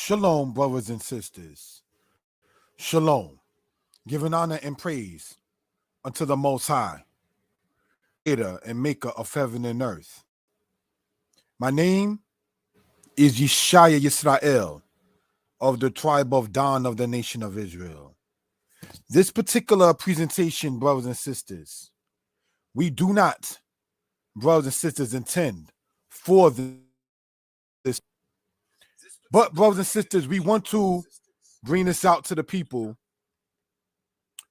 Shalom, brothers and sisters. Shalom. Giving honor and praise unto the Most High, creator and maker of heaven and earth. My name is Yeshaya Yisrael of the tribe of Dan of the nation of Israel. This particular presentation, brothers and sisters, we do not, brothers and sisters, intend for this. But, brothers and sisters, we want to bring this out to the people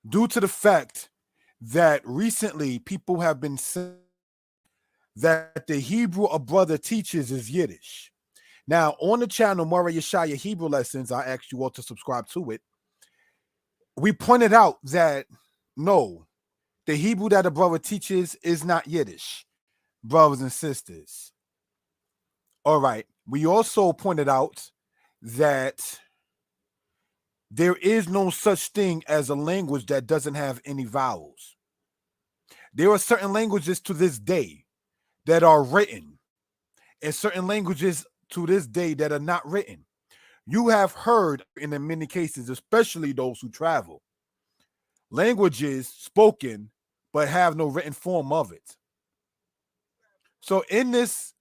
due to the fact that recently people have been saying that the Hebrew a brother teaches is Yiddish. Now, on the channel, Mora Yeshaya Hebrew Lessons, I asked you all to subscribe to it. We pointed out that no, the Hebrew that a brother teaches is not Yiddish, brothers and sisters. All right. We also pointed out that there is no such thing as a language that doesn't have any vowels. There are certain languages to this day that are written, and certain languages to this day that are not written. You have heard in many cases, especially those who travel, languages spoken but have no written form of it. So in this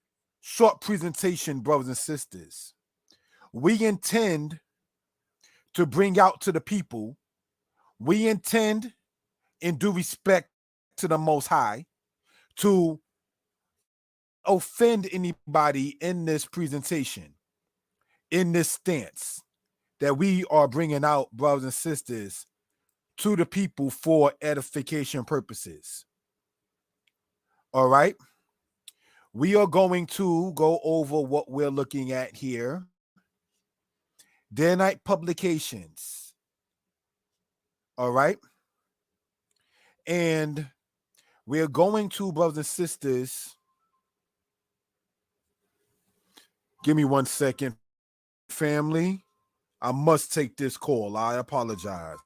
short presentation, brothers and sisters, we intend to bring out to the people, we intend in due respect to the Most High to offend anybody in this presentation, in this stance that we are bringing out, brothers and sisters, to the people for edification purposes. All right. We are going to go over what we're looking at here. Danite publications. All right. And we're going to, brothers and sisters, give me 1 second, family. I must take this call. I apologize.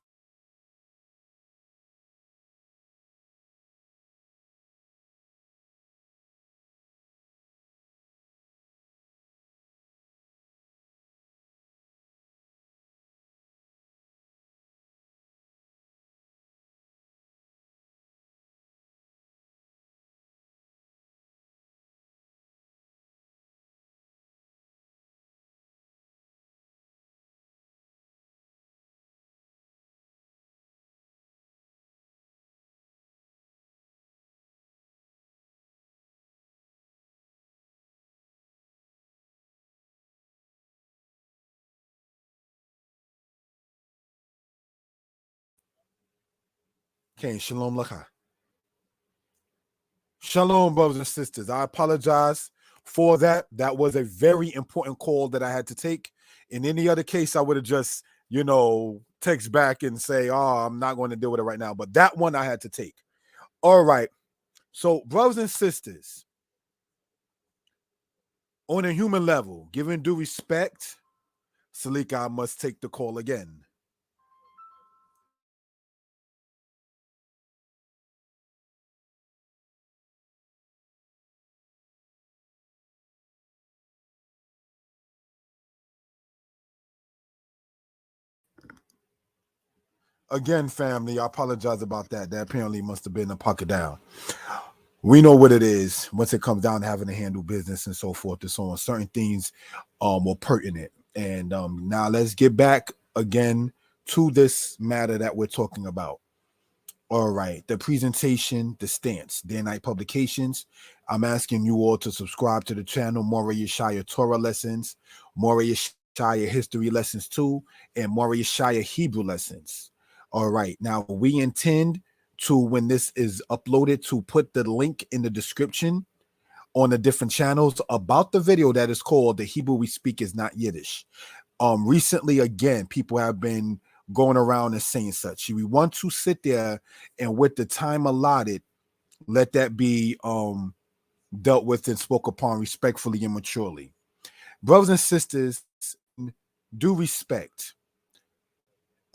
Okay, shalom lacha. Shalom, brothers and sisters. I apologize for that. That was a very important call that I had to take. In any other case, I would have just, text back and say, oh, I'm not going to deal with it right now. But that one I had to take. All right. So, brothers and sisters, on a human level, given due respect, Salika, I must take the call again. Again, family, I apologize about that. That apparently must have been a pocket down. We know what it is once it comes down to having to handle business and so forth and so on. Certain things were pertinent. And now let's get back again to this matter that we're talking about. All right, the presentation, the stance, Day and Night Publications. I'm asking you all to subscribe to the channel, Mora Yeshaya Torah Lessons, Mora Yeshaya History Lessons 2, and Mora Yeshaya Hebrew Lessons. All right, now we intend to, when this is uploaded, to put the link in the description on the different channels about the video that is called The Hebrew We Speak Is Not Yiddish. Recently, again, people have been going around and saying such. We want to sit there and with the time allotted, let that be dealt with and spoke upon respectfully and maturely. Brothers and sisters, due respect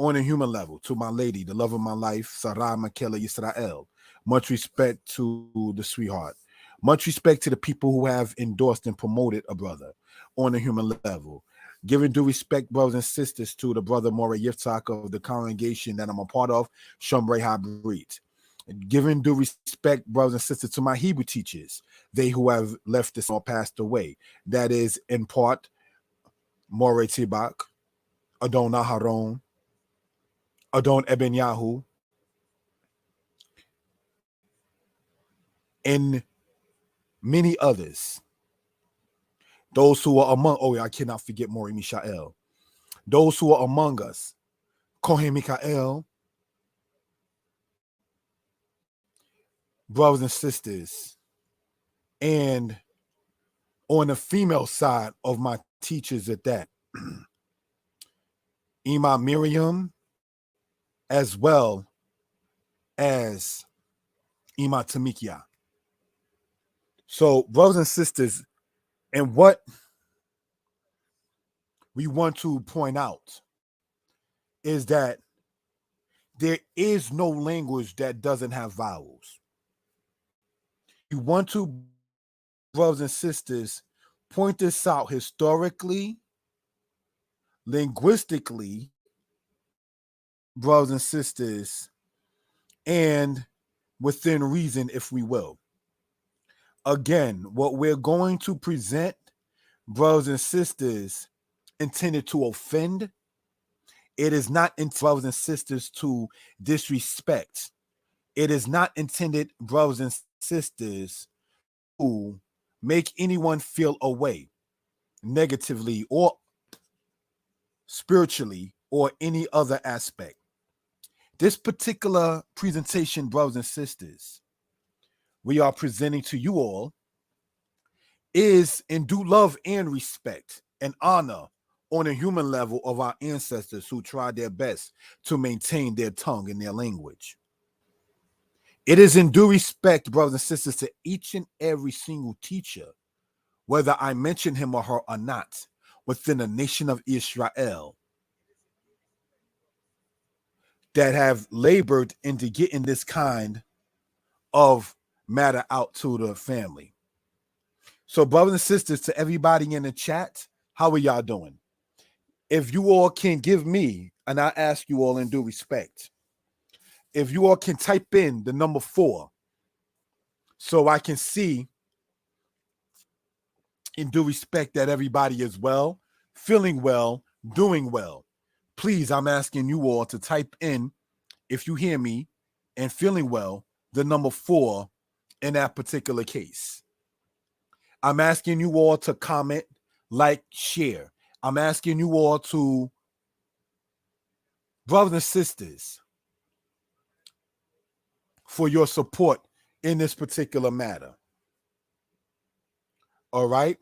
on a human level to my lady, the love of my life, Sarah Makela Yisrael. Much respect to the sweetheart. Much respect to the people who have endorsed and promoted a brother on a human level. Giving due respect, brothers and sisters, to the brother Moreh Yitzhak of the congregation that I'm a part of, Shomrei Habrit. Giving due respect, brothers and sisters, to my Hebrew teachers, they who have left this or passed away. That is, in part, Moreh Tibak, Adon Aharon, Adon Eben Yahu, and many others. Those who are among, oh, I cannot forget Moreh Mishael. Those who are among us, Kohen Mikael, brothers and sisters, and on the female side of my teachers at that, Ima Miriam, as well as Ima Tamikia. So, brothers and sisters, and what we want to point out is that there is no language that doesn't have vowels. We want to, brothers and sisters, point this out historically, linguistically, brothers and sisters, and within reason, if we will. Again, what we're going to present, brothers and sisters, intended to offend. It is not intended, brothers and sisters, to disrespect. It is not intended, brothers and sisters, to make anyone feel away negatively or spiritually or any other aspect. This particular presentation, brothers and sisters, we are presenting to you all is in due love and respect and honor on a human level of our ancestors who tried their best to maintain their tongue and their language. It is in due respect, brothers and sisters, to each and every single teacher, whether I mention him or her or not, within the nation of Israel, that have labored into getting this kind of matter out to the family. So, brothers and sisters, to everybody in the chat, how are y'all doing? If you all can give me, and I ask you all in due respect, if you all can type in the number 4 so I can see in due respect that everybody is well, feeling well, doing well. Please, I'm asking you all to type in, if you hear me, and feeling well, the number 4 in that particular case. I'm asking you all to comment, like, share. I'm asking you all to, brothers and sisters, for your support in this particular matter. All right?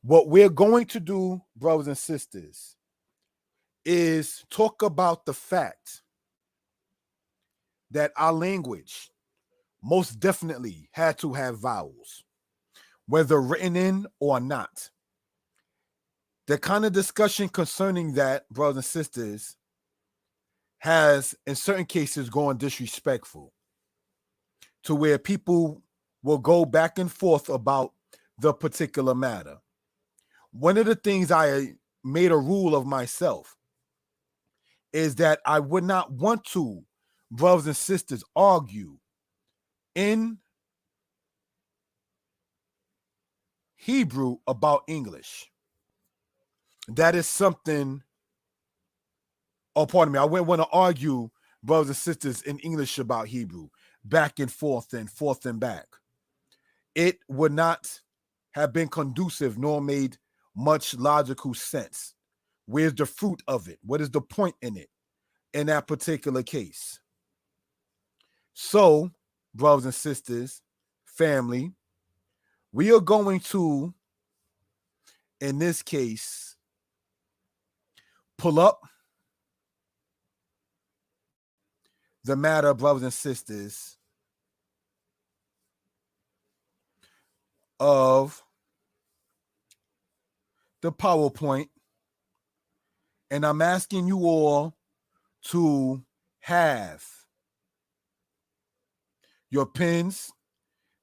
What we're going to do, brothers and sisters, is talk about the fact that our language most definitely had to have vowels, whether written in or not. The kind of discussion concerning that, brothers and sisters, has in certain cases gone disrespectful to where people will go back and forth about the particular matter. One of the things I made a rule of myself is that I would not want to, brothers and sisters, argue in Hebrew about English. That is something, oh, pardon me, I wouldn't want to argue, brothers and sisters, in English about Hebrew, back and forth and back. It would not have been conducive nor made much logical sense. Where's the fruit of it? What is the point in it in that particular case? So, brothers and sisters, family, we are going to, in this case, pull up the matter, brothers and sisters, of the PowerPoint. And I'm asking you all to have your pens,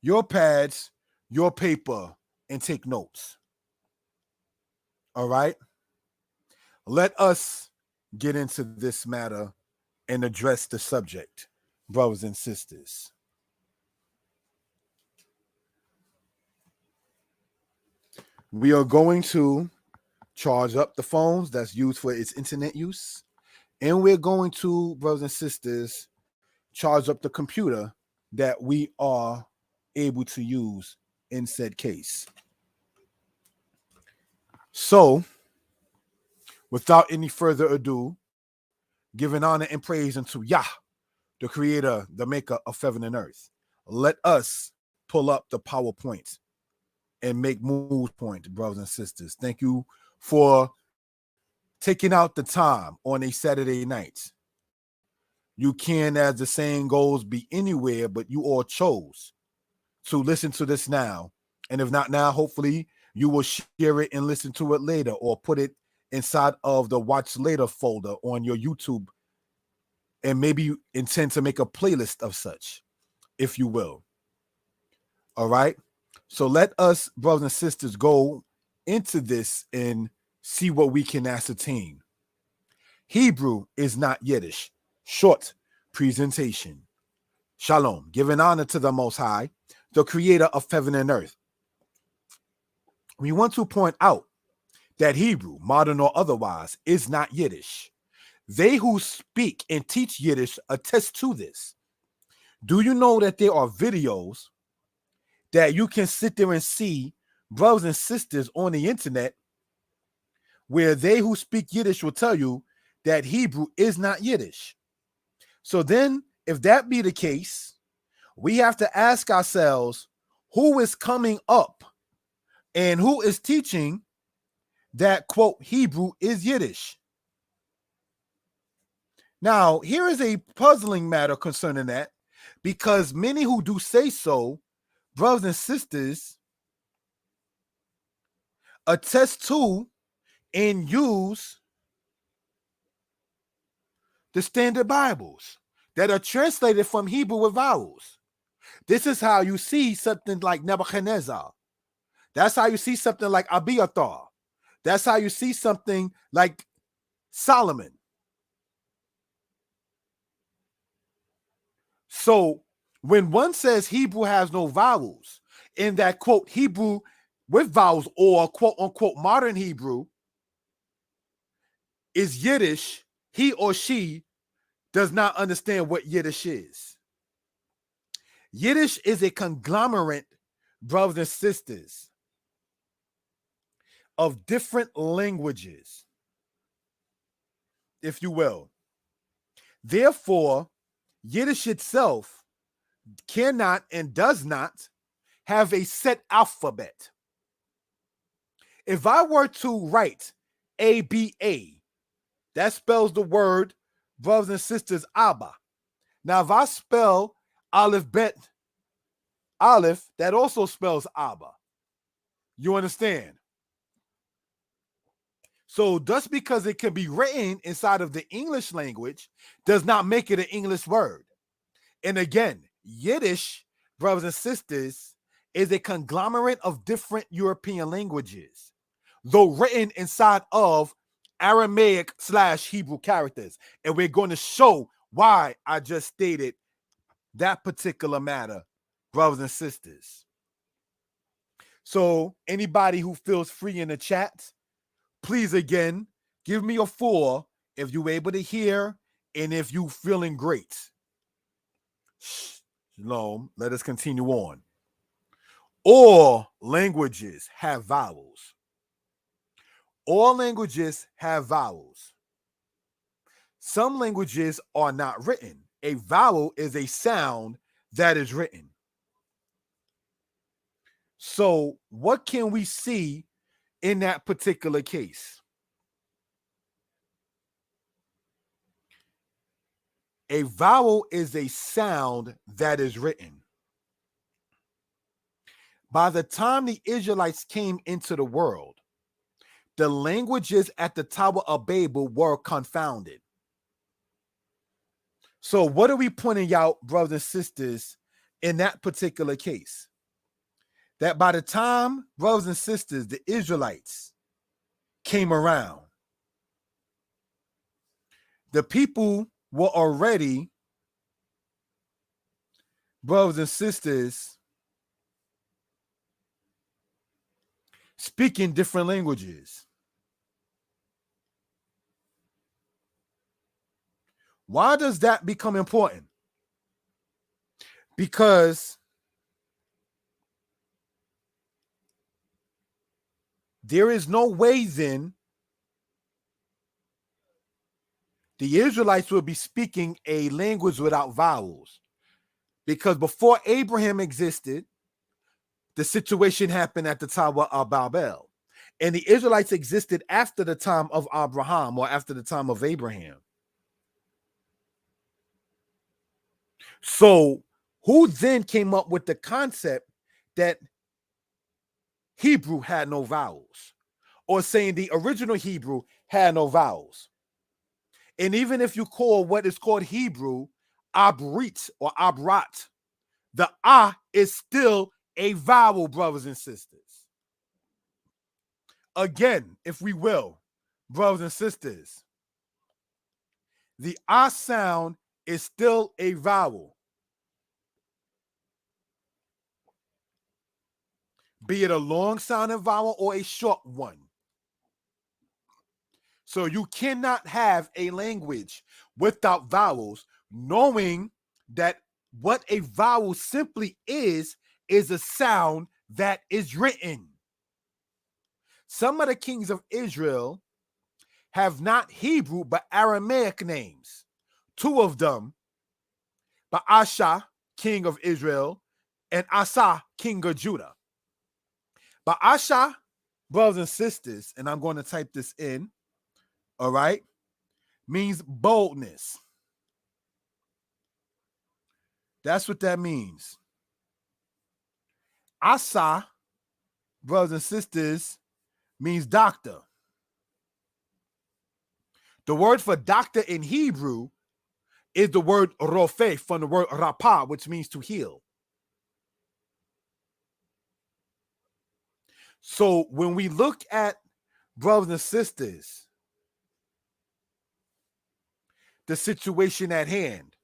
your pads, your paper, and take notes. All right? Let us get into this matter and address the subject, brothers and sisters. We are going to charge up the phones that's used for its internet use. And we're going to, brothers and sisters, charge up the computer that we are able to use in said case. So, without any further ado, giving honor and praise unto Yah, the creator, the maker of heaven and earth, let us pull up the PowerPoint and make move point, brothers and sisters. Thank you for taking out the time on a Saturday night. You can, as the saying goes, be anywhere, but you all chose to listen to this now. And if not now, hopefully you will share it and listen to it later, or put it inside of the watch later folder on your YouTube. And maybe you intend to make a playlist of such, if you will. All right. So let us, brothers and sisters, go into this and see what we can ascertain. Hebrew is not Yiddish. Short presentation. Shalom. Giving honor to the Most High, the creator of heaven and earth. We want to point out that Hebrew, modern or otherwise, is not Yiddish. They who speak and teach Yiddish attest to this. Do you know that there are videos that you can sit there and see, brothers and sisters, on the internet, where they who speak Yiddish will tell you that Hebrew is not Yiddish? So then, if that be the case, we have to ask ourselves, who is coming up and who is teaching that, quote, Hebrew is Yiddish? Now, here is a puzzling matter concerning that, because many who do say so, brothers and sisters, attest to and use the standard Bibles that are translated from Hebrew with vowels. This is how you see something like Nebuchadnezzar. That's how you see something like Abiathar. That's how you see something like Solomon. So when one says Hebrew has no vowels, in that, quote, Hebrew with vowels, or quote unquote modern Hebrew is Yiddish, he or she does not understand what Yiddish is. Yiddish is a conglomerate, brothers and sisters, of different languages, if you will. Therefore, Yiddish itself cannot and does not have a set alphabet. If I were to write ABA, that spells the word, brothers and sisters, Abba. Now, if I spell Aleph Bet Aleph, that also spells Abba. You understand? So just because it can be written inside of the English language does not make it an English word. And again, Yiddish, brothers and sisters, is a conglomerate of different European languages, though written inside of Aramaic / Hebrew characters. And we're going to show why I just stated that particular matter, brothers and sisters. So anybody who feels free in the chat, please again, give me a 4 if you're able to hear and if you feeling great. Shalom. Let us continue on. All languages have vowels. All languages have vowels. Some languages are not written. A vowel is a sound that is written. So what can we see in that particular case? A vowel is a sound that is written. By the time the Israelites came into the world, the languages at the Tower of Babel were confounded. So what are we pointing out, brothers and sisters, in that particular case? That by the time, brothers and sisters, the Israelites came around, The people were already, brothers and sisters, speaking different languages. Why does that become important? Because there is no way then the Israelites will be speaking a language without vowels. Because before Abraham existed, the situation happened at the Tower of Babel. And the Israelites existed after the time of Abraham or after the time of Abraham. So who then came up with the concept that Hebrew had no vowels, or saying the original Hebrew had no vowels? And even if you call what is called Hebrew abrit or abrat, the is still a vowel, brothers and sisters. Again, if we will, brothers and sisters, the sound is still a vowel, be it a long sounding vowel or a short one. So you cannot have a language without vowels, knowing that what a vowel simply is a sound that is written. Some of the kings of Israel have not Hebrew but Aramaic names. Two of them, Baasha, king of Israel, and Asa, king of Judah. Baasha, brothers and sisters, and I'm going to type this in, all right, means boldness. That's what that means. Asa, brothers and sisters, means doctor. The word for doctor in Hebrew is the word rofe, from the word rapa, which means to heal. So when we look at, brothers and sisters, the situation at hand,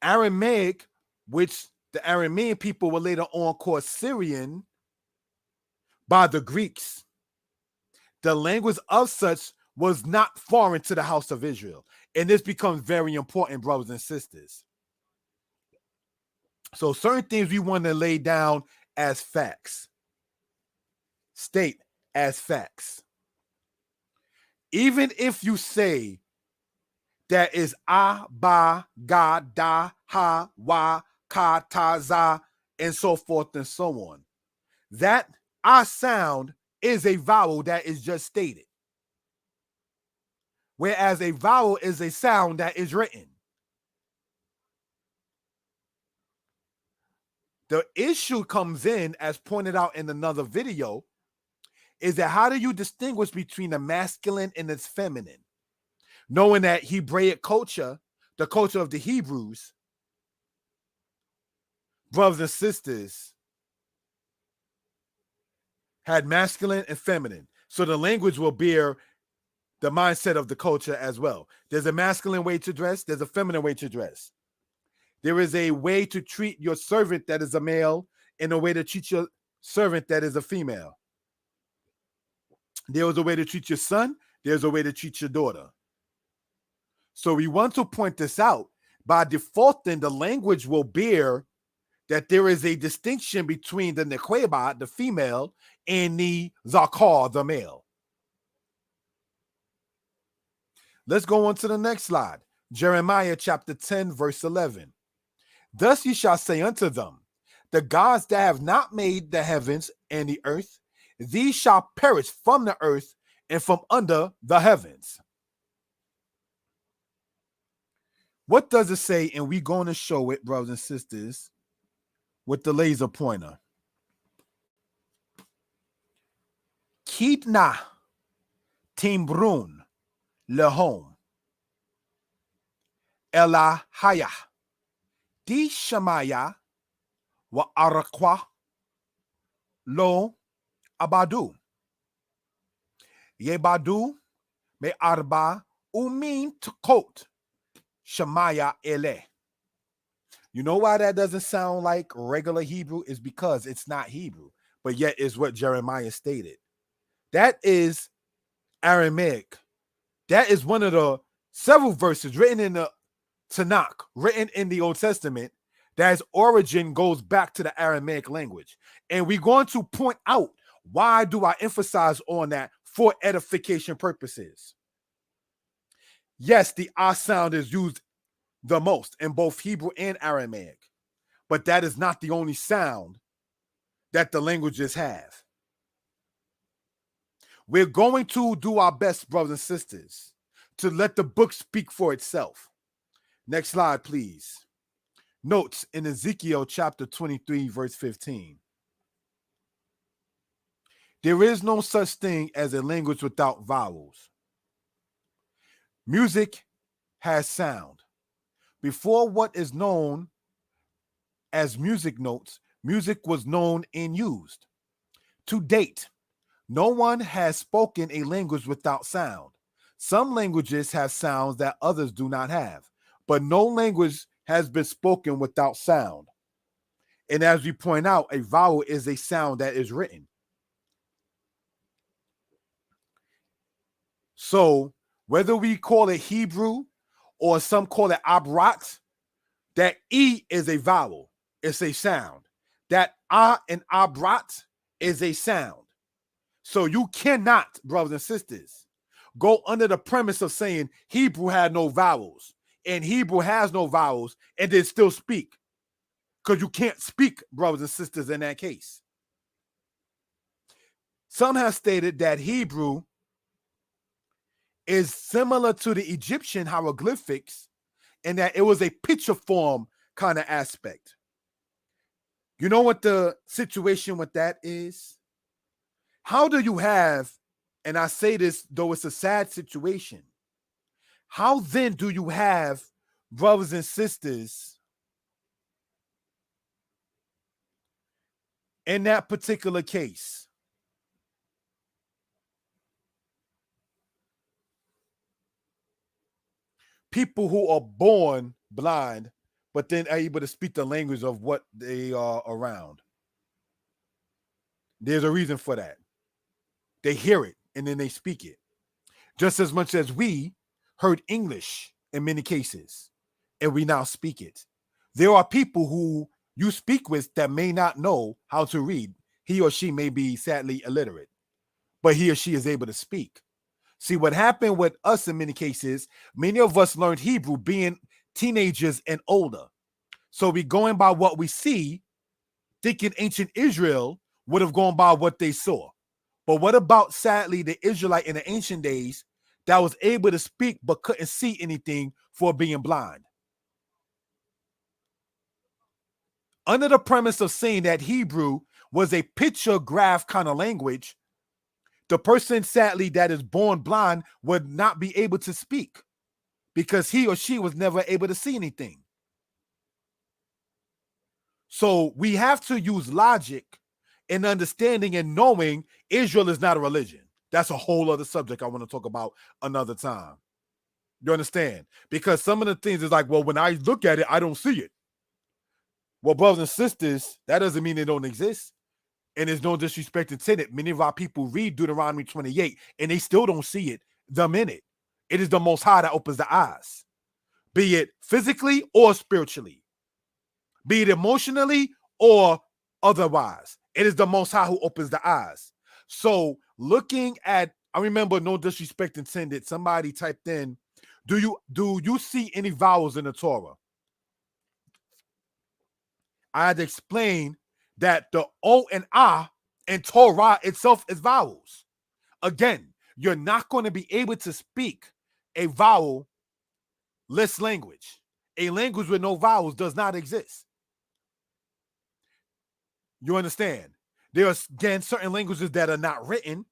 Aramaic, which the Aramean people were later on called Syrian by the Greeks, the language of such was not foreign to the house of Israel. And this becomes very important, brothers and sisters. So certain things we want to lay down as facts, state as facts. Even if you say that is ba, ga, da, ha, wa, ka, ta, za, and so forth and so on, that sound is a vowel that is just stated. Whereas a vowel is a sound that is written. The issue comes in, as pointed out in another video, is that how do you distinguish between the masculine and its feminine? Knowing that Hebraic culture, the culture of the Hebrews, brothers and sisters, had masculine and feminine. So the language will bear the mindset of the culture as well. There's a masculine way to dress. There's a feminine way to dress. There is a way to treat your servant that is a male and a way to treat your servant that is a female. There is a way to treat your son. There's a way to treat your daughter. So we want to point this out. By default, then the language will bear that there is a distinction between the nequeba, the female, and the zakar, the male. Let's go on to the next slide. Jeremiah chapter 10, verse 11. Thus ye shall say unto them, the gods that have not made the heavens and the earth, these shall perish from the earth and from under the heavens. What does it say? And we're going to show it, brothers and sisters, with the laser pointer. Kitna timbrun lehom elahaya di shamaya wa arakwa lo abadu. Yebadu me arba umin tukot Shemaya ele. You know why that doesn't sound like regular Hebrew? Is because it's not Hebrew, but yet is what Jeremiah stated. That is Aramaic. That is one of the several verses written in the Tanakh, written in the Old Testament, that its origin goes back to the Aramaic language. And we're going to point out why do I emphasize on that for edification purposes. Yes, the ah sound is used the most in both Hebrew and Aramaic, but that is not the only sound that the languages have. We're going to do our best, brothers and sisters, to let the book speak for itself. Next slide, please. Notes in Ezekiel chapter 23, verse 15. There is no such thing as a language without vowels. Music has sound. Before what is known as music notes, music was known and used. To date, no one has spoken a language without sound. Some languages have sounds that others do not have, but no language has been spoken without sound. And as we point out, a vowel is a sound that is written. So whether we call it Hebrew or some call it abrat, that E is a vowel. It's a sound. That ah and abrat is a sound. So you cannot, brothers and sisters, go under the premise of saying Hebrew had no vowels and Hebrew has no vowels and then still speak. Because you can't speak, brothers and sisters, in that case. Some have stated that Hebrew is similar to the Egyptian hieroglyphics in that it was a picture form kind of aspect. You know what the situation with that is? How do you have, and I say this though it's a sad situation, how then do you have, brothers and sisters, in that particular case, people who are born blind, but then are able to speak the language of what they are around? There's a reason for that. They hear it and then they speak it. Just as much as we heard English in many cases, and we now speak it. There are people who you speak with that may not know how to read. He or she may be sadly illiterate, but he or she is able to speak. See, what happened with us in many cases, many of us learned Hebrew being teenagers and older. So we going by what we see, thinking ancient Israel would have gone by what they saw. But what about, sadly, the Israelite in the ancient days that was able to speak but couldn't see anything for being blind? Under the premise of saying that Hebrew was a picture graph kind of language, the person, sadly, that is born blind would not be able to speak because he or she was never able to see anything. So we have to use logic and understanding and knowing Israel is not a religion. That's a whole other subject I want to talk about another time. You understand? Because some of the things is like, well, when I look at it, I don't see it. Well, brothers and sisters, that doesn't mean they don't exist. And there's no disrespect intended. Many of our people read Deuteronomy 28 and they still don't see it, them in it. It is the Most High that opens the eyes, be it physically or spiritually, be it emotionally or otherwise. It is the Most High who opens the eyes. So looking at, I remember, no disrespect intended, somebody typed in, do you see any vowels in the Torah? I had to explain that the O and Ah in Torah itself is vowels. Again, you're not going to be able to speak a vowel-less language. A language with no vowels does not exist. You understand? There are, again, certain languages that are not written,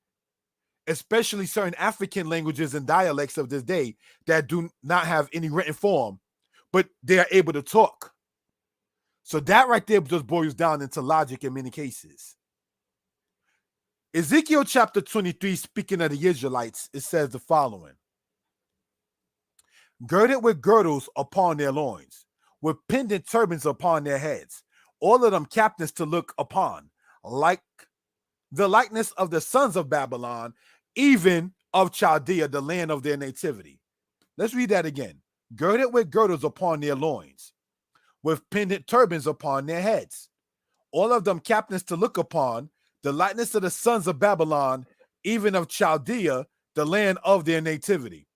especially certain African languages and dialects of this day that do not have any written form, but they are able to talk. So that right there just boils down into logic in many cases. Ezekiel chapter 23, speaking of the Israelites, it says the following: girded with girdles upon their loins, with pendant turbans upon their heads, all of them captains to look upon, like the likeness of the sons of Babylon, even of Chaldea, the land of their nativity. Let's read that again. Girded with girdles upon their loins, with pendant turbans upon their heads, all of them captains to look upon, the likeness of the sons of Babylon, even of Chaldea, the land of their nativity.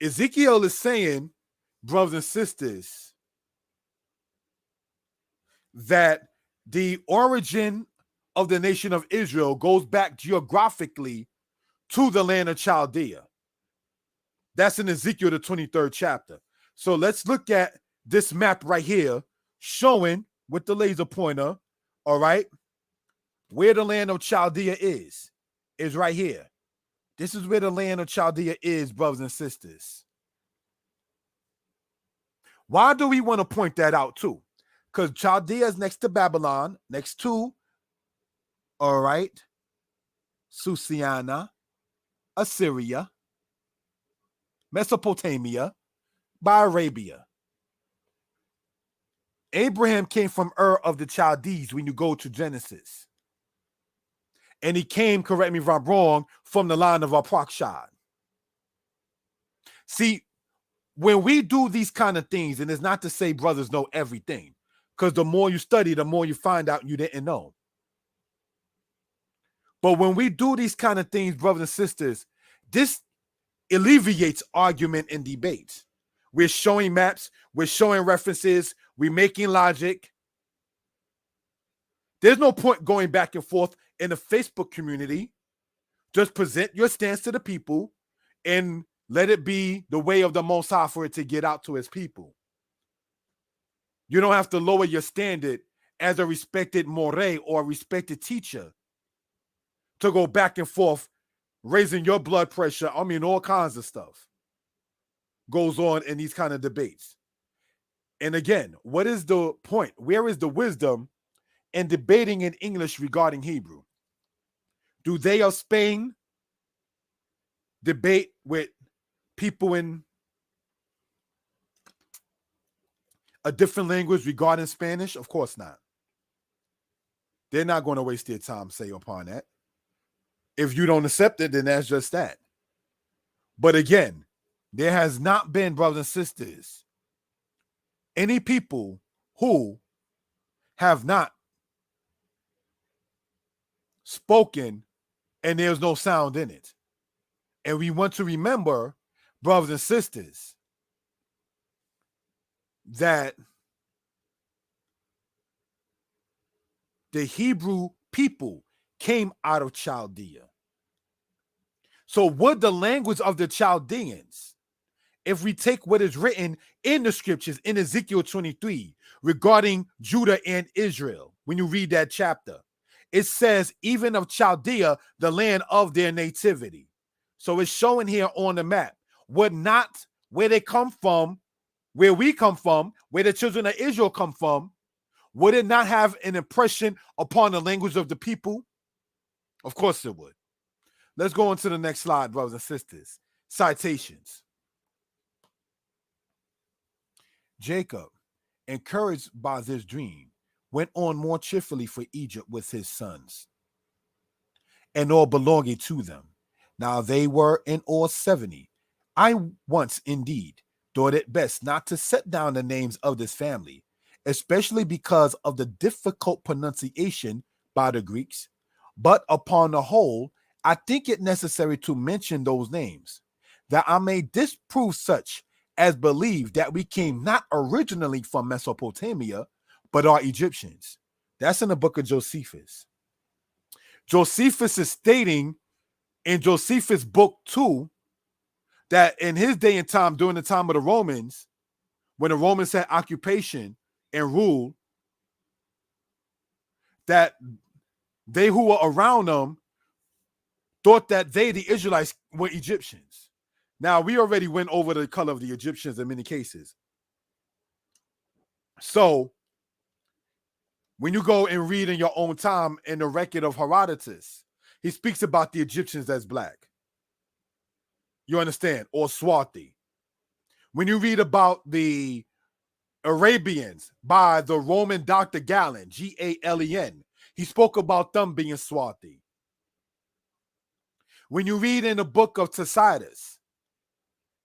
Ezekiel is saying, brothers and sisters, that the origin of the nation of Israel goes back geographically to the land of Chaldea. That's in Ezekiel, the 23rd chapter. So let's look at this map right here, showing with the laser pointer, all right, where the land of Chaldea is right here. This is where the land of Chaldea is, brothers and sisters. Why do we want to point that out too? Because Chaldea is next to Babylon, next to, all right, Susiana, Assyria, Mesopotamia, by Arabia. Abraham came from Ur of the Chaldees when you go to Genesis. And he came, correct me if I'm wrong, from the line of Arpachshad. See, when we do these kind of things, and it's not to say brothers know everything, because the more you study, the more you find out you didn't know. But when we do these kind of things, brothers and sisters, this alleviates argument and debate. We're showing maps, we're showing references, we're making logic. There's no point going back and forth in the Facebook community. Just present your stance to the people and let it be the way of the Most High for it to get out to his people. You don't have to lower your standard as a respected moray or a respected teacher to go back and forth, raising your blood pressure. I mean, all kinds of stuff goes on in these kind of debates. And again, what is the point? Where is the wisdom in debating in English regarding Hebrew? Do they of Spain debate with people in a different language regarding Spanish? Of course not. They're not going to waste their time, say, upon that. If you don't accept it, then that's just that. But again, there has not been, brothers and sisters, any people who have not spoken and there's no sound in it. And we want to remember, brothers and sisters, that the Hebrew people came out of Chaldea. So would the language of the Chaldeans, if we take what is written in the scriptures in Ezekiel 23 regarding Judah and Israel, when you read that chapter, it says, even of Chaldea, the land of their nativity. So it's showing here on the map, would not where they come from, where we come from, where the children of Israel come from, would it not have an impression upon the language of the people? Of course it would. Let's go on to the next slide, brothers and sisters. Citations. Jacob, encouraged by this dream, went on more cheerfully for Egypt with his sons and all belonging to them. Now they were in all 70. I once indeed thought it best not to set down the names of this family, especially because of the difficult pronunciation by the Greeks. But upon the whole, I think it necessary to mention those names, that I may disprove such as believe that we came not originally from Mesopotamia, but are Egyptians. That's in the book of Josephus. Josephus is stating in Josephus book 2 that in his day and time, during the time of the Romans, when the Romans had occupation and rule, that they who were around them thought that they, the Israelites, were Egyptians. Now, we already went over the color of the Egyptians in many cases. So When you go and read in your own time in the record of Herodotus, he speaks about the Egyptians as black. You understand? Or swarthy. When you read about the Arabians by the Roman Dr. Galen, Galen, he spoke about them being swarthy. When you read in the book of Tacitus,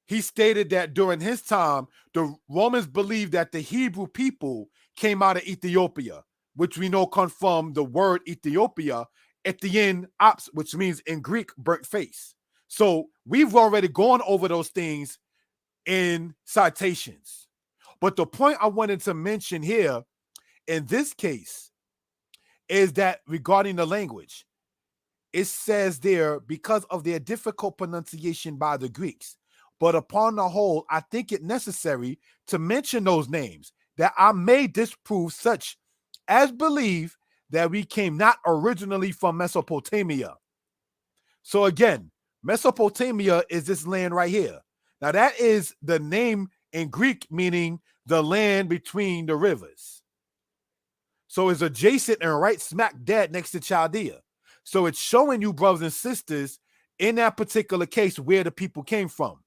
he stated that during his time, the Romans believed that the Hebrew people came out of Ethiopia, which we know comes from the word Ethiopia at the end, ops, which means in Greek, burnt face. So we've already gone over those things in citations. But the point I wanted to mention here in this case is that regarding the language, it says there, because of their difficult pronunciation by the Greeks. But upon the whole, I think it necessary to mention those names, that I may disprove such as believe that we came not originally from Mesopotamia. So again, Mesopotamia is this land right here. Now that is the name in Greek, meaning the land between the rivers. So it's adjacent and right smack dead next to Chaldea. So it's showing you, brothers and sisters, in that particular case, where the people came from.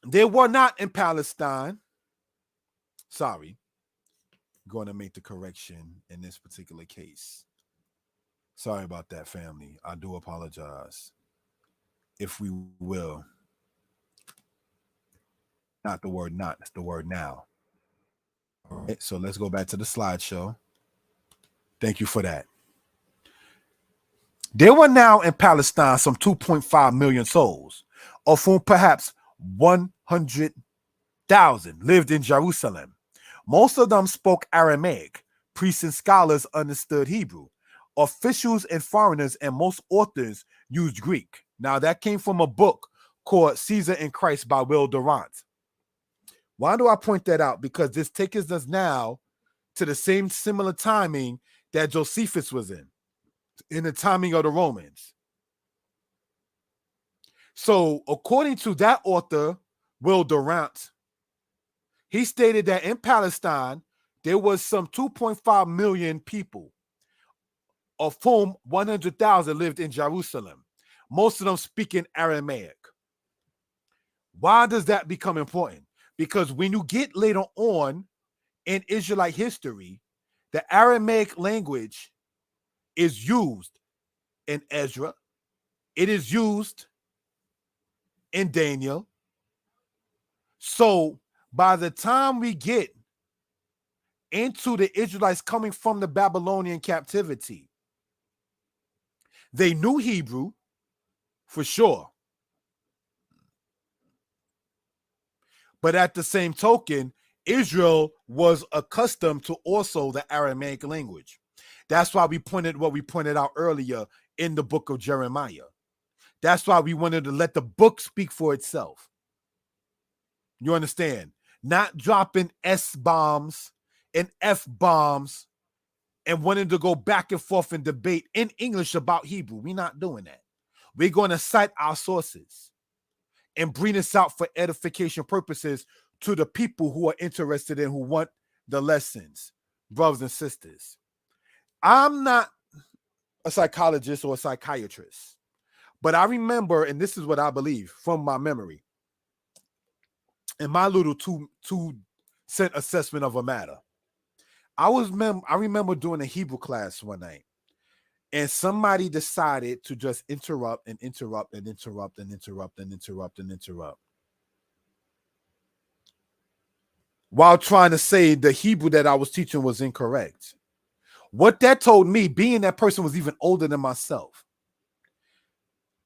They were not in Palestine. Sorry. I'm going to make the correction in this particular case. Sorry about that, family. I do apologize. If we will. Not the word not, it's the word now. All right, so let's go back to the slideshow. Thank you for that. There were now in Palestine some 2.5 million souls, of whom perhaps 100,000 lived in Jerusalem. Most of them spoke Aramaic. Priests and scholars understood Hebrew. Officials and foreigners and most authors used Greek. Now, that came from a book called Caesar and Christ by Will Durant. Why do I point that out? Because this takes us now to the same similar timing that Josephus was in the timing of the Romans. So according to that author, Will Durant, he stated that in Palestine, there was some 2.5 million people, of whom 100,000 lived in Jerusalem, most of them speaking Aramaic. Why does that become important? Because when you get later on in Israelite history, the Aramaic language is used in Ezra. It is used in Daniel. So by the time we get into the Israelites coming from the Babylonian captivity, they knew Hebrew for sure. But at the same token, Israel was accustomed to also the Aramaic language. That's why we pointed what we pointed out earlier in the book of Jeremiah. That's why we wanted to let the book speak for itself. You understand? Not dropping S-bombs and F-bombs and wanting to go back and forth and debate in English about Hebrew. We're not doing that. We're going to cite our sources and bring this out for edification purposes to the people who are interested in, who want the lessons, brothers and sisters. I'm not a psychologist or a psychiatrist, but I remember, and this is what I believe from my memory, in my little two-cent assessment of a matter, I remember doing a Hebrew class one night, and somebody decided to just interrupt and interrupt and interrupt and interrupt and interrupt and interrupt while trying to say the Hebrew that I was teaching was incorrect. What that told me, being that person was even older than myself,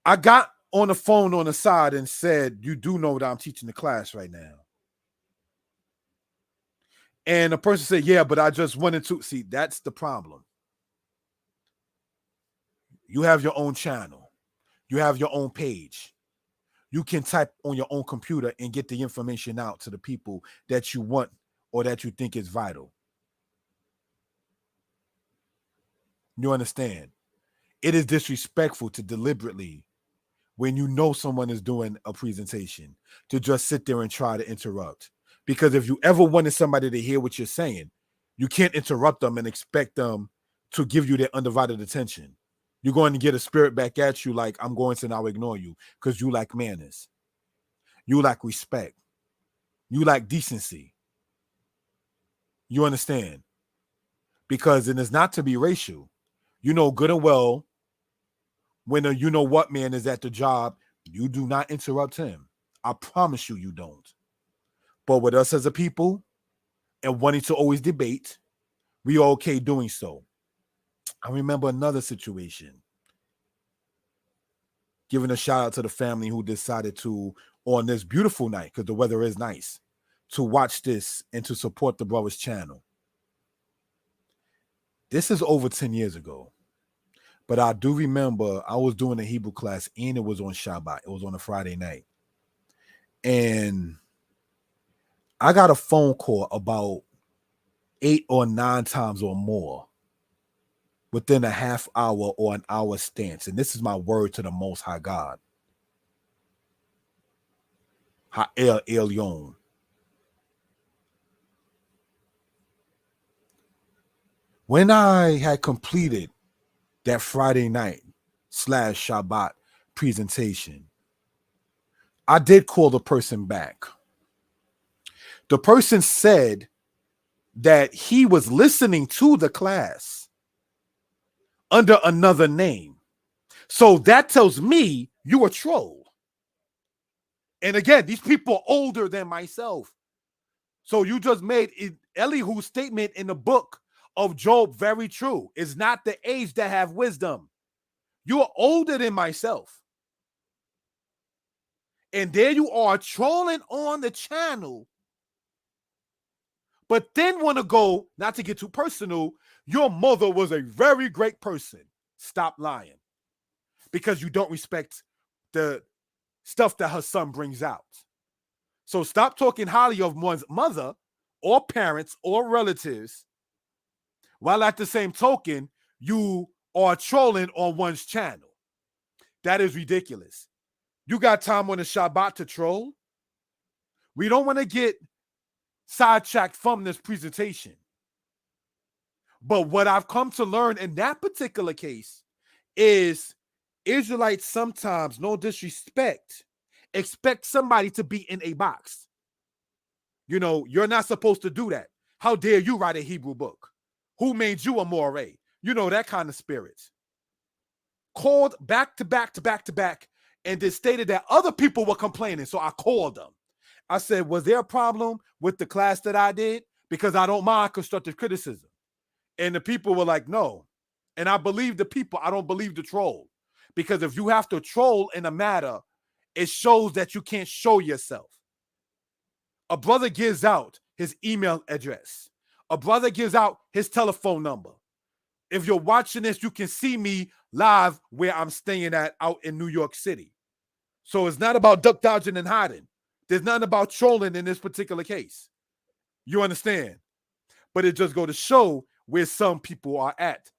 I got on the phone on the side and said, "You do know that I'm teaching the class right now." And the person said, "Yeah, but I just wanted to." See, that's the problem. You have your own channel. You have your own page. You can type on your own computer and get the information out to the people that you want or that you think is vital. You understand? It is disrespectful to deliberately, when you know someone is doing a presentation, to just sit there and try to interrupt. Because if you ever wanted somebody to hear what you're saying, You can't interrupt them and expect them to give you their undivided attention. You're going to get a spirit back at you like, I'm going to now ignore you because you lack manners. You lack respect. You lack decency. You understand? Because it is not to be racial. You know good and well when a you know what man is at the job, you do not interrupt him. I promise you, you don't. But with us as a people and wanting to always debate, we are okay doing so. I remember another situation, giving a shout out to the family who decided to, on this beautiful night, because the weather is nice, to watch this and to support the brother's channel. This is over 10 years ago. But I do remember I was doing a Hebrew class and it was on Shabbat. It was on a Friday night. And I got a phone call about 8 or 9 times or more within a half hour or an hour stance. And this is my word to the Most High God. Ha'el Elyon. When I had completed that Friday night / Shabbat presentation, I did call the person back. The person said that he was listening to the class under another name. So that tells me you a troll. And again, these people are older than myself. So you just made Elihu's statement in the book of Job very true. It's not the age that have wisdom. You are older than myself. And there you are trolling on the channel. But then want to go, not to get too personal, your mother was a very great person. Stop lying. Because you don't respect the stuff that her son brings out. So stop talking highly of one's mother or parents or relatives, while at the same token, you are trolling on one's channel. That is ridiculous. You got time on the Shabbat to troll? We don't want to get sidetracked from this presentation. But what I've come to learn in that particular case is Israelites sometimes, no disrespect, expect somebody to be in a box. You know, you're not supposed to do that. How dare you write a Hebrew book? Who made you a moray? You know, that kind of spirit. Called back to back to back to back and then stated that other people were complaining. So I called them. I said, was there a problem with the class that I did? Because I don't mind constructive criticism. And the people were like, no. And I believe the people. I don't believe the troll. Because if you have to troll in a matter, it shows that you can't show yourself. A brother gives out his email address. A brother gives out his telephone number. If you're watching this, you can see me live where I'm staying at out in New York City. So it's not about duck dodging and hiding. There's nothing about trolling in this particular case. You understand? But it just goes to show where some people are at,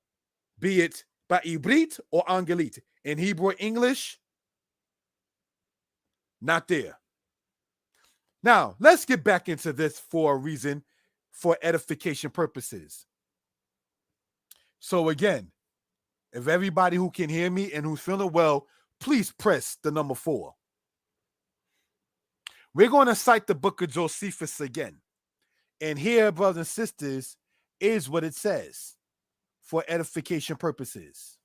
be it by Ibrit or Angelit. In Hebrew or English, not there. Now, let's get back into this for a reason, for edification purposes. So again, if everybody who can hear me and who's feeling well, please press the number 4. We're going to cite the book of Josephus again. And here, brothers and sisters, is what it says for edification purposes.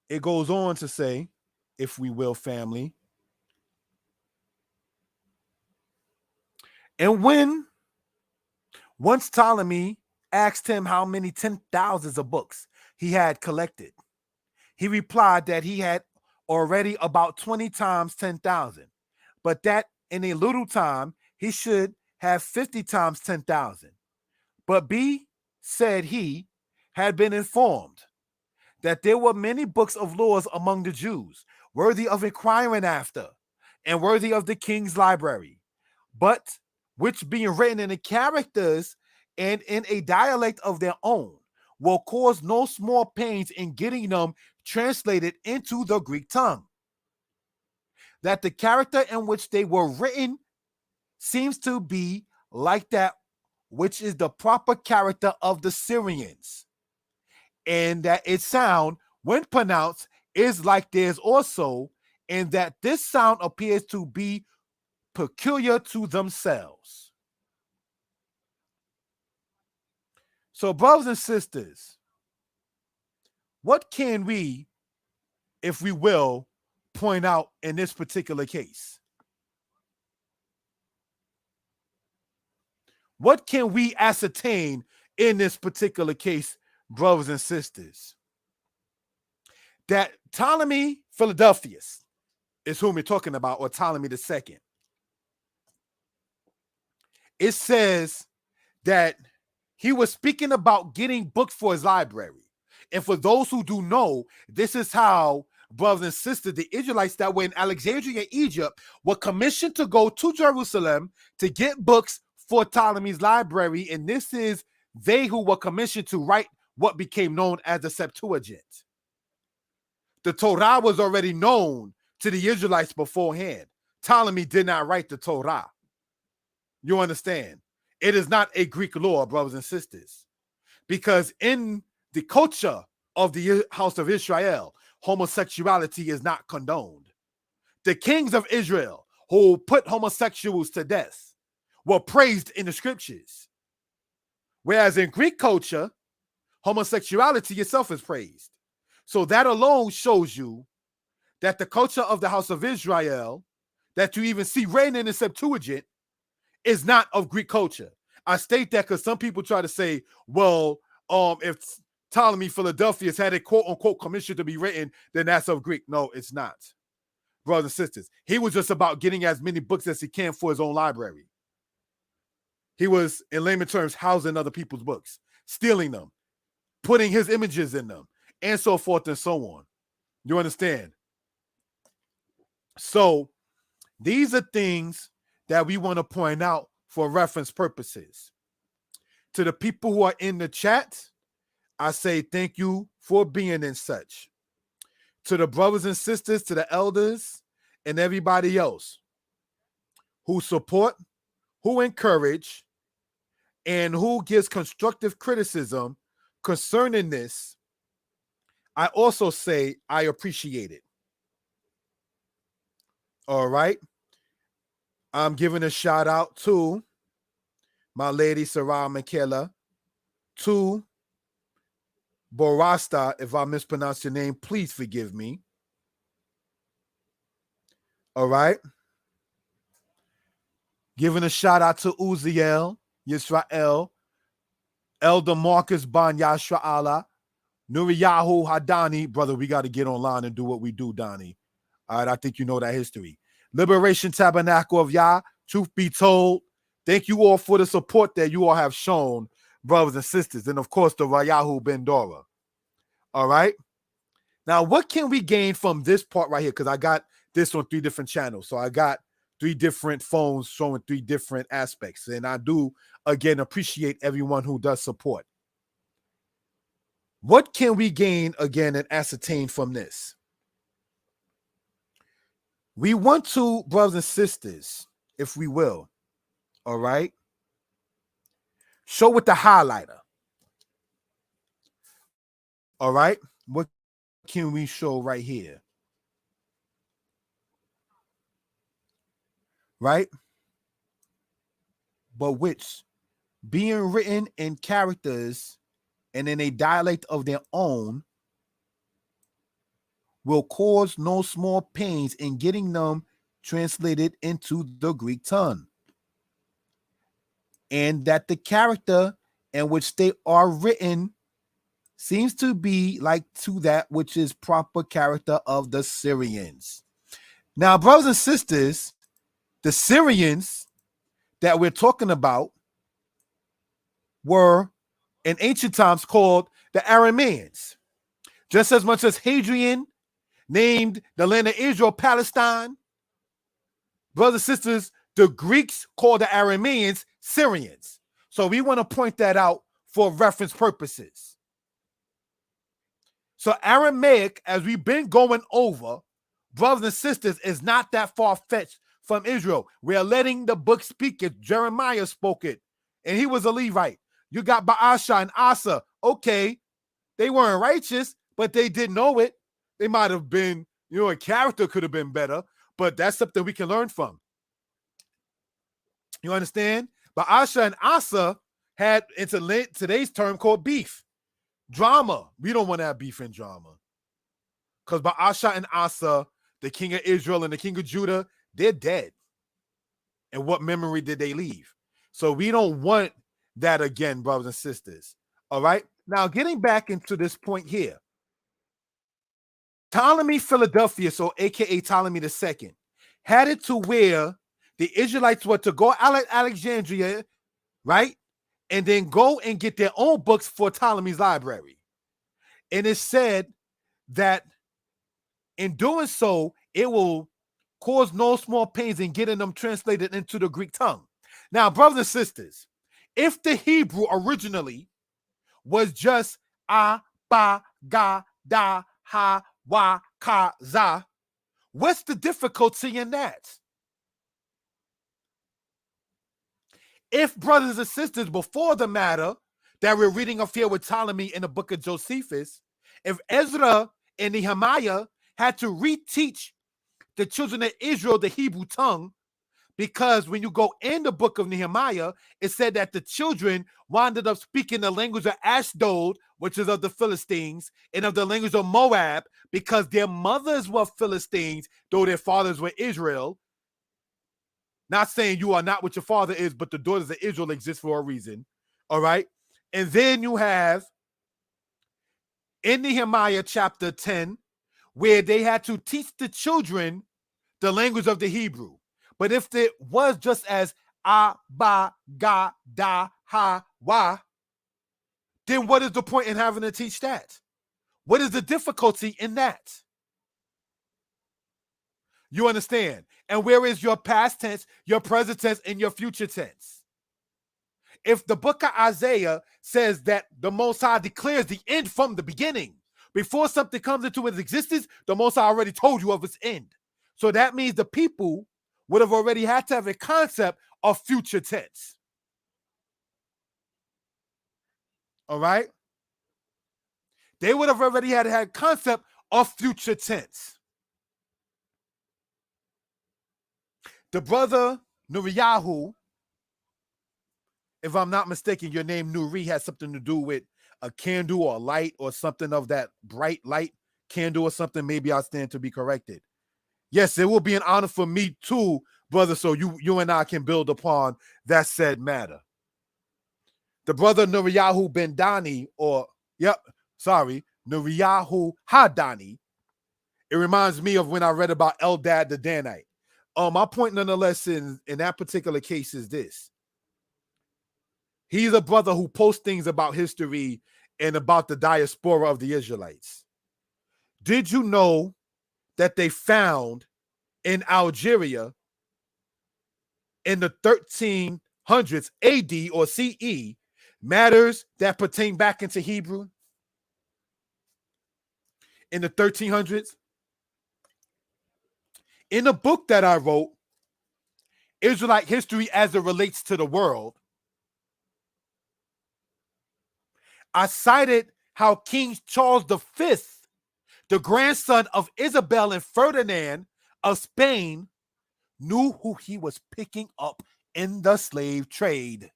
It goes on to say, if we will, family. And when once Ptolemy asked him how many 10,000s of books he had collected, he replied that he had already about 20 times 10,000, but that in a little time he should have 50 times 10,000. But B, said he, had been informed that there were many books of laws among the Jews, worthy of inquiring after, and worthy of the king's library, but which being written in the characters and in a dialect of their own, will cause no small pains in getting them translated into the Greek tongue. That the character in which they were written seems to be like that which is the proper character of the Syrians, and that its sound, when pronounced, is like theirs also, and that this sound appears to be peculiar to themselves. So, brothers and sisters, what can we, if we will, point out in this particular case? What can we ascertain in this particular case, brothers and sisters? That Ptolemy Philadelphus is whom we're talking about, or Ptolemy II. It says that he was speaking about getting books for his library. And for those who do know, this is how, brothers and sisters, the Israelites that were in Alexandria, Egypt, were commissioned to go to Jerusalem to get books for Ptolemy's library. And this is they who were commissioned to write what became known as the Septuagint. The Torah was already known to the Israelites beforehand. Ptolemy did not write the Torah. You understand? It is not a Greek law, brothers and sisters, because in the culture of the house of Israel, homosexuality is not condoned. The kings of Israel who put homosexuals to death were praised in the scriptures. Whereas in Greek culture, homosexuality itself is praised. So that alone shows you that the culture of the house of Israel that you even see written in the Septuagint is not of Greek culture. I state that because some people try to say, well, if Ptolemy Philadelphus had a quote-unquote commission to be written, then that's of Greek. No, it's not. Brothers and sisters, he was just about getting as many books as he can for his own library. He was, in layman terms, housing other people's books, stealing them, putting his images in them, and so forth and so on. You understand? So these are things that we want to point out for reference purposes. To the people who are in the chat, I say thank you for being in such. To the brothers and sisters, to the elders, and everybody else who support, who encourage, and who gives constructive criticism concerning this, I also say I appreciate it. All right. I'm giving a shout out to my lady Sarah Michaela, to Borasta. If I mispronounce your name, please forgive me. All right. Giving a shout out to Uziel, Yisrael, Elder Marcus Ban Yashra'ala, Nuriyahu Hadani. Brother, we got to get online and do what we do, Donnie. All right, I think you know that history. Liberation Tabernacle of Yah, truth be told, thank you all for the support that you all have shown, brothers and sisters. And of course, the Rayahu Ben Dora. All right. Now, what can we gain from this part right here? Because I got this on 3 different channels. So I got 3 different phones showing 3 different aspects. And I do, again, appreciate everyone who does support. What can we gain, again, and ascertain from this? We want to, brothers and sisters, if we will, all right, show with the highlighter. All right, what can we show right here? Right? But which, being written in characters and in a dialect of their own, will cause no small pains in getting them translated into the Greek tongue. And that the character in which they are written seems to be like to that which is proper character of the Syrians. Now, brothers and sisters, the Syrians that we're talking about were in ancient times called the Arameans. Just as much as Hadrian named the land of Israel Palestine, brothers and sisters, the Greeks called the Arameans Syrians. So we want to point that out for reference purposes. So Aramaic, as we've been going over, brothers and sisters, is not that far-fetched from Israel. We are letting the book speak it. Jeremiah spoke it, and he was a Levite. You got Baasha and Asa. Okay, they weren't righteous, but they didn't know it. They might have been, a character could have been better, but that's something we can learn from. You understand? Baasha and Asa had, it's today's term called beef. Drama. We don't want to have beef and drama. Because Baasha and Asa, the king of Israel and the king of Judah, they're dead. And what memory did they leave? So we don't want that again, brothers and sisters. All right? Now, getting back into this point here. Ptolemy Philadelphus, so a.k.a. Ptolemy II, had it to where the Israelites were to go Alexandria, right? And then go and get their own books for Ptolemy's library. And it said that in doing so, it will cause no small pains in getting them translated into the Greek tongue. Now, brothers and sisters, if the Hebrew originally was just a, ba, ga, da, ha, wa, ka, za, what's the difficulty in that? If brothers and sisters, before the matter that we're reading of here with Ptolemy in the book of Josephus, if Ezra and Nehemiah had to reteach the children of Israel the Hebrew tongue, because when you go in the book of Nehemiah, it said that the children wound up speaking the language of Ashdod, which is of the Philistines, and of the language of Moab, because their mothers were Philistines, though their fathers were Israel. Not saying you are not what your father is, but the daughters of Israel exist for a reason. All right. And then you have in Nehemiah chapter 10, where they had to teach the children the language of the Hebrew. But if it was just as a, ba, ga, da, ha, wa, then what is the point in having to teach that? What is the difficulty in that? You understand? And where is your past tense, your present tense, and your future tense? If the book of Isaiah says that the Most High declares the end from the beginning, before something comes into its existence, the Most High already told you of its end. So that means the people would have already had to have a concept of future tense. All right? They would have already had a concept of future tense. The brother Nuriyahu, if I'm not mistaken, your name Nuri has something to do with a candle or a light or something of that bright light candle or something. Maybe I stand to be corrected. Yes, it will be an honor for me too, brother, so you and I can build upon that said matter. The brother Nuriyahu Ben Dani, Nuriyahu Hadani. It reminds me of when I read about Eldad the Danite. My point nonetheless in that particular case is this. He's a brother who posts things about history and about the diaspora of the Israelites. Did you know that they found in Algeria in the 1300s AD or CE matters that pertain back into Hebrew? In the 1300s? In a book that I wrote, Israelite History as it Relates to the World, I cited how King Charles V, the grandson of Isabel and Ferdinand of Spain, knew who he was picking up in the slave trade.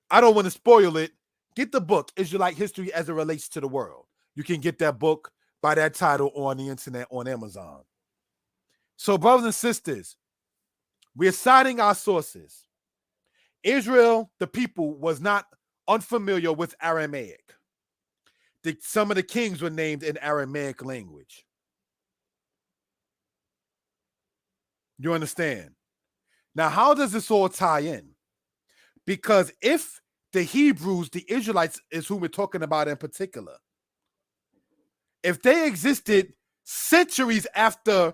I don't want to spoil it. Get the book, Israelite History as it Relates to the World. You can get that book by that title on the internet on Amazon. So, brothers and sisters, we're citing our sources. Israel, the people, was not unfamiliar with Aramaic. Some of the kings were named in Aramaic language. You understand? Now, how does this all tie in? Because if the Hebrews, the Israelites, is who we're talking about in particular, if they existed centuries after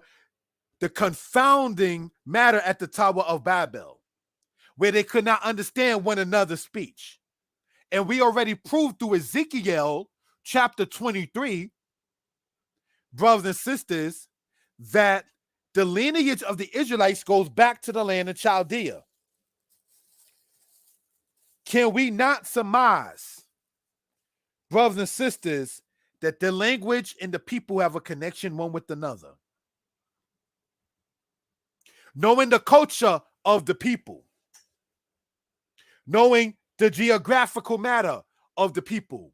the confounding matter at the Tower of Babel, where they could not understand one another's speech, and we already proved through Ezekiel chapter 23, brothers and sisters, that the lineage of the Israelites goes back to the land of Chaldea. Can we not surmise, brothers and sisters, that the language and the people have a connection one with another? Knowing the culture of the people, knowing the geographical matter of the people,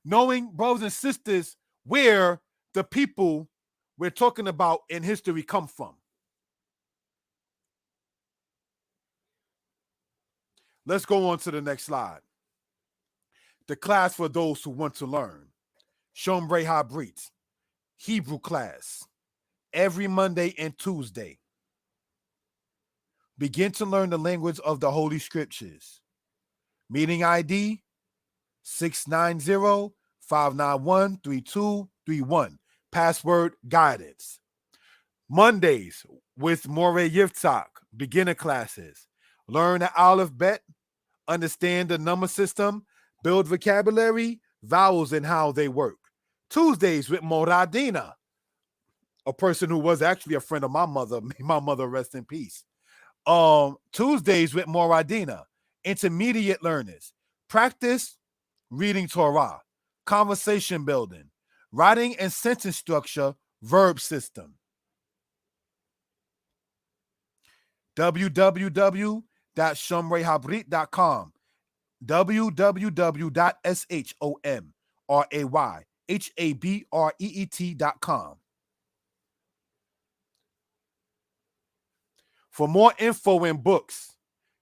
knowing, brothers and sisters, where the people we're talking about in history come from. Let's go on to the next slide. The class for those who want to learn. Shomrei Habrit, Hebrew class, every Monday and Tuesday. Begin to learn the language of the Holy Scriptures. Meeting ID 690-591-3231. Password guidance. Mondays with Moreh Yitzhak, beginner classes. Learn the alphabet, understand the number system, build vocabulary, vowels, and how they work. Tuesdays with Moradina, a person who was actually a friend of my mother. May my mother rest in peace. Tuesdays with Moradina, intermediate learners. Practice reading Torah, conversation building, writing and sentence structure, verb system. www.shomrayhabrit.com, www.shomrayhabreet.com. For more info and books,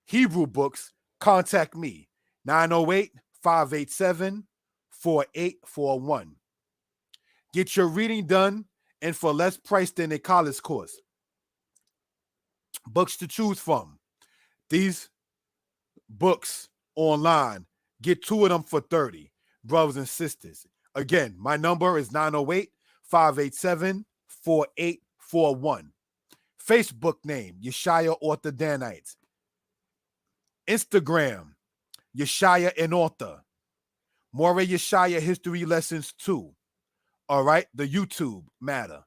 Hebrew books, contact me, 908-587-4841. Get your reading done and for less price than a college course. Books to choose from. These books online, get 2 of them for $30, brothers and sisters. Again, my number is 908-587-4841. Facebook name, Yeshaya Author Danites. Instagram, Yeshaya and Author. Moreh Yeshaya History Lessons 2. All right, the YouTube matter.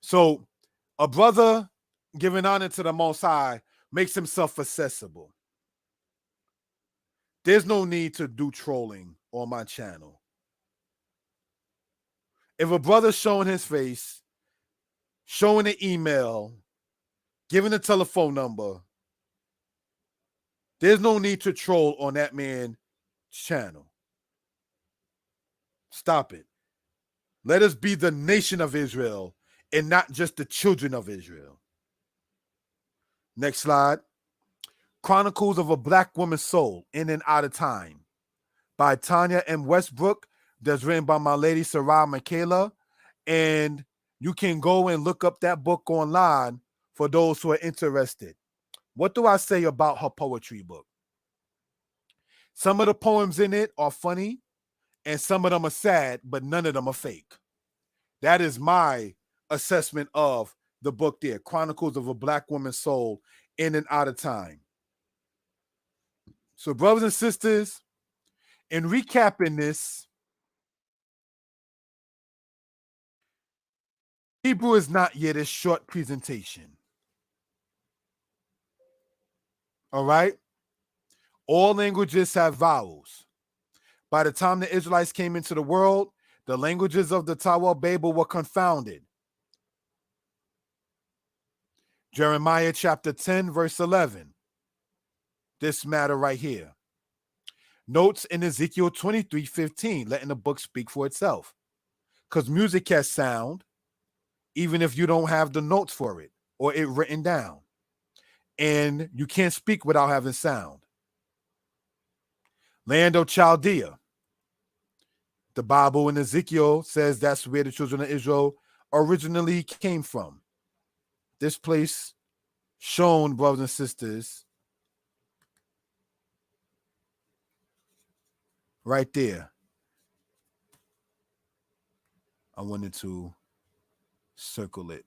So a brother giving honor to the Most High makes himself accessible. There's no need to do trolling on my channel. If a brother's showing his face, showing an email, giving a telephone number, there's no need to troll on that man's channel. Stop it. Let us be the nation of Israel and not just the children of Israel. Next slide. Chronicles of a Black Woman's Soul, In and Out of Time, by Tanya M. Westbrook. That's written by my lady Sarah Michaela. And you can go and look up that book online for those who are interested. What do I say about her poetry book? Some of the poems in it are funny, and some of them are sad, but none of them are fake. That is my assessment of the book there, Chronicles of a Black Woman's Soul, In and Out of Time. So, brothers and sisters, in recapping this, Hebrew is not yet a short presentation. All right? All languages have vowels. By the time the Israelites came into the world, the languages of the Tower of Babel were confounded. Jeremiah chapter 10, verse 11. This matter right here. Notes in Ezekiel 23:15, letting the book speak for itself. Because music has sound, even if you don't have the notes for it or it written down. And you can't speak without having sound. Land of Chaldea. The Bible in Ezekiel says that's where the children of Israel originally came from. This place shown, brothers and sisters, right there. I wanted to circle it.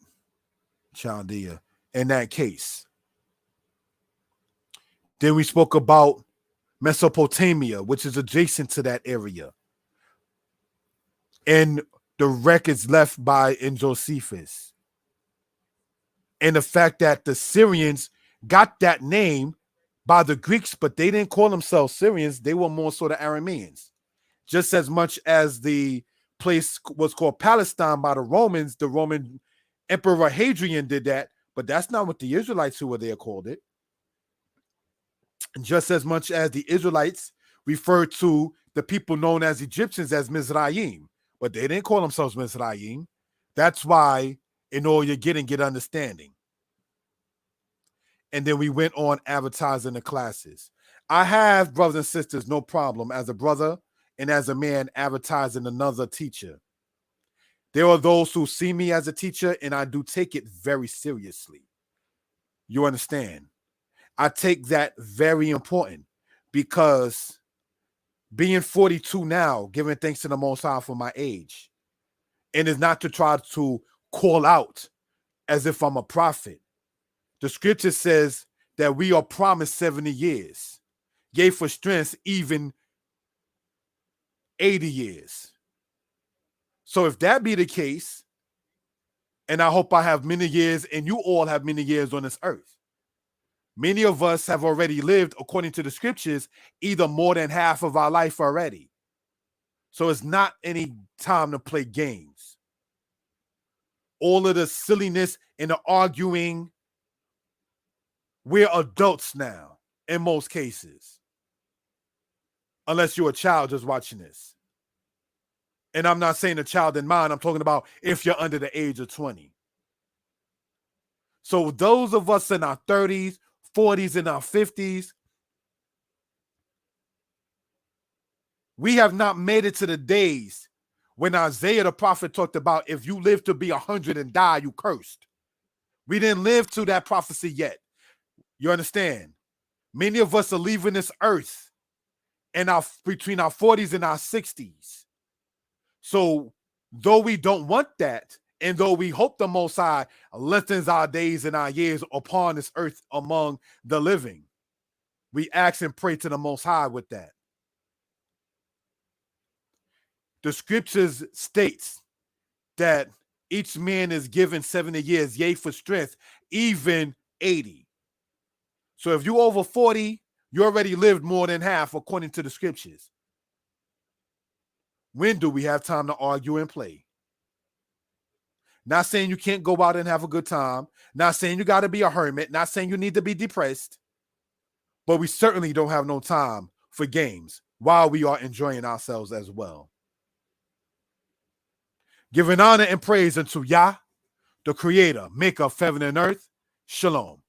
Chaldea. In that case. Then we spoke about Mesopotamia, which is adjacent to that area. in the records left by Josephus. And the fact that the Syrians got that name by the Greeks, but they didn't call themselves Syrians. They were more sort of Arameans. Just as much as the place was called Palestine by the Romans, the Roman Emperor Hadrian did that, but that's not what the Israelites who were there called it. And just as much as the Israelites referred to the people known as Egyptians as Mizraim, but they didn't call themselves Mizraim. That's why in all you're getting, get understanding. And then we went on advertising the classes. I have, brothers and sisters, no problem as a brother and as a man advertising another teacher. There are those who see me as a teacher, and I do take it very seriously. You understand? I take that very important because being 42 now, giving thanks to the Most High for my age, and is not to try to call out as if I'm a prophet. The scripture says that we are promised 70 years, yea, for strength, even 80 years. So if that be the case, and I hope I have many years and you all have many years on this earth, many of us have already lived, according to the scriptures, either more than half of our life already. So it's not any time to play games. All of the silliness and the arguing, we're adults now in most cases. Unless you're a child just watching this. And I'm not saying a child in mind. I'm talking about if you're under the age of 20. So those of us in our 30s, 40s, and our 50s, we have not made it to the days when Isaiah the prophet talked about if you live to be 100 and die, you cursed. We didn't live to that prophecy yet. You understand? Many of us are leaving this earth between our 40s and our 60s. So though we don't want that, and though we hope the Most High lengthens our days and our years upon this earth among the living, we ask and pray to the Most High with that. The scriptures states that each man is given 70 years, yea, for strength, even 80. So if you're over 40, you already lived more than half according to the scriptures. When do we have time to argue and play? Not saying you can't go out and have a good time. Not saying you got to be a hermit. Not saying you need to be depressed. But we certainly don't have no time for games while we are enjoying ourselves as well. Giving honor and praise unto Yah, the creator, maker of heaven and earth. Shalom.